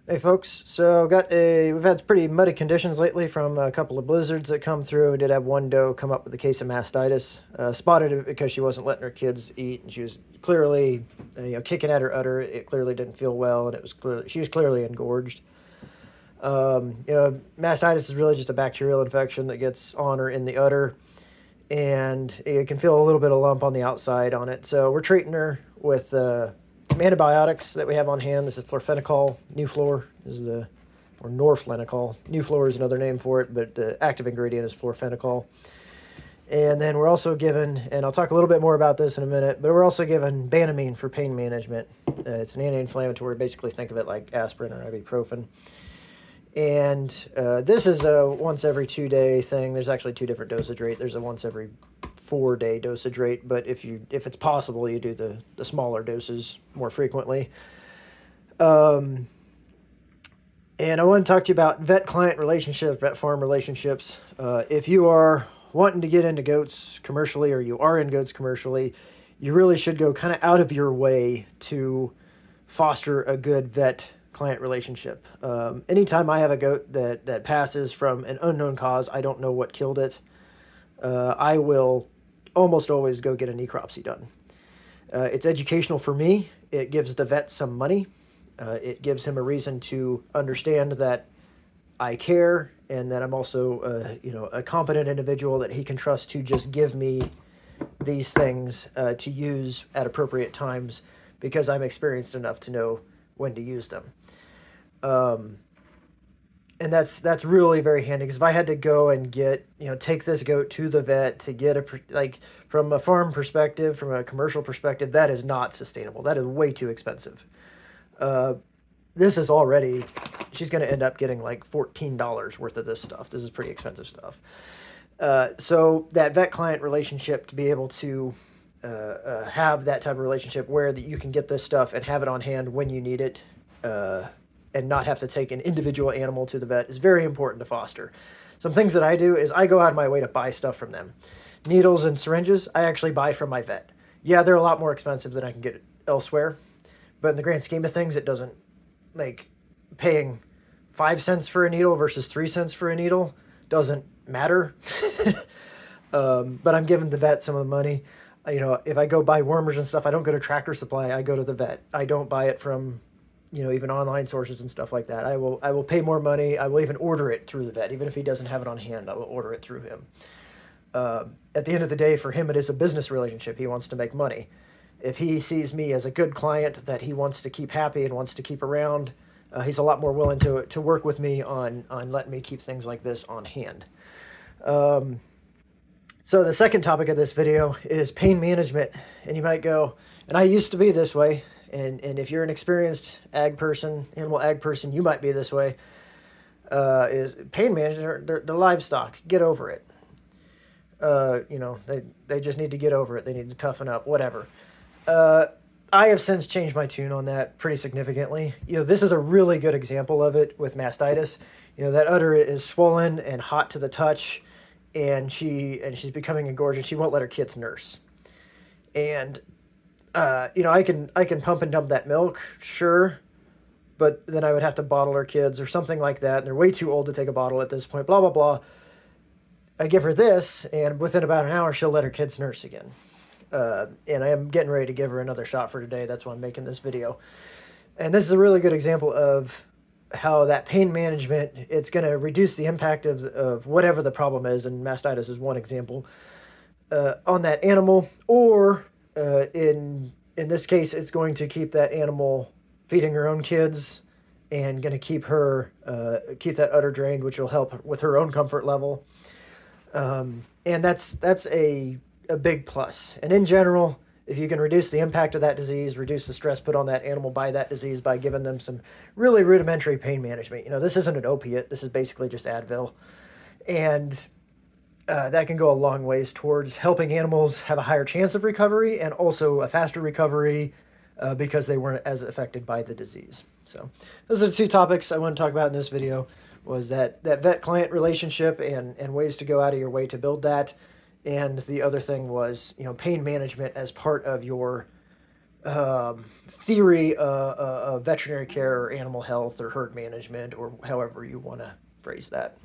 Hey folks, so we've had pretty muddy conditions lately from a couple of blizzards that come through. We did have one doe come up with a case of mastitis. Spotted it because she wasn't letting her kids eat, and she was clearly, kicking at her udder. It clearly didn't feel well, and she was clearly engorged. Mastitis is really just a bacterial infection that gets on or in the udder, and you can feel a little bit of lump on the outside on it. So we're treating her with some antibiotics that we have on hand. This is chlorphenicol, Nuflor or norflenicol. Nuflor is another name for it, but the active ingredient is chlorphenicol. And then we're also given, and I'll talk a little bit more about this in a minute, but we're also given Banamine for pain management. It's an anti-inflammatory. Basically, think of it like aspirin or ibuprofen. And this is a once every 2-day thing. There's actually two different dosage rates. There's a once every 4-day dosage rate, but if it's possible, you do the smaller doses more frequently. And I want to talk to you about vet-client relationships, vet-farm relationships. If you are wanting to get into goats commercially, or you are in goats commercially, you really should go kind of out of your way to foster a good vet-client relationship. Anytime I have a goat that passes from an unknown cause, I don't know what killed it, I will almost always go get a necropsy done. It's educational for me. It gives the vet some money. It gives him a reason to understand that I care, and that I'm also, a competent individual that he can trust to just give me these things to use at appropriate times, because I'm experienced enough to know when to use them. And that's really very handy, because if I had to go and take this goat to the vet to get from a farm perspective, from a commercial perspective, that is not sustainable. That is way too expensive. She's going to end up getting like $14 worth of this stuff. This is pretty expensive stuff. So that vet-client relationship, to be able to have that type of relationship where that you can get this stuff and have it on hand when you need it, and not have to take an individual animal to the vet, is very important to foster. Some things that I do is I go out of my way to buy stuff from them. Needles and syringes, I actually buy from my vet. Yeah, they're a lot more expensive than I can get elsewhere, but in the grand scheme of things, it doesn't, paying 5 cents for a needle versus 3 cents for a needle doesn't matter. But I'm giving the vet some of the money. If I go buy wormers and stuff, I don't go to Tractor Supply. I go to the vet. I don't buy it from, even online sources and stuff like that. I will pay more money. I will even order it through the vet. Even if he doesn't have it on hand, I will order it through him. At the end of the day, for him, it is a business relationship. He wants to make money. If he sees me as a good client that he wants to keep happy and wants to keep around, he's a lot more willing to work with me on letting me keep things like this on hand. So the second topic of this video is pain management. And you might go, and I used to be this way, and if you're an experienced animal ag person, you might be this way, is pain management, they're livestock. Get over it. They just need to get over it. They need to toughen up, whatever. I have since changed my tune on that pretty significantly. This is a really good example of it with mastitis. That udder is swollen and hot to the touch, and she's becoming engorged, and she won't let her kids nurse. And I can pump and dump that milk, sure, but then I would have to bottle her kids or something like that, and they're way too old to take a bottle at this point, blah, blah, blah. I give her this, and within about an hour, she'll let her kids nurse again. And I am getting ready to give her another shot for today. That's why I'm making this video. And this is a really good example of how that pain management, it's going to reduce the impact of whatever the problem is, and mastitis is one example, on that animal, or in this case, it's going to keep that animal feeding her own kids and going to keep that udder drained, which will help with her own comfort level. And that's a big plus. And in general, if you can reduce the impact of that disease, reduce the stress put on that animal by that disease by giving them some really rudimentary pain management. This isn't an opiate. This is basically just Advil. And that can go a long ways towards helping animals have a higher chance of recovery, and also a faster recovery because they weren't as affected by the disease. So those are the two topics I want to talk about in this video, was that vet-client relationship and ways to go out of your way to build that. And the other thing was, pain management as part of your theory of veterinary care or animal health or herd management or however you want to phrase that.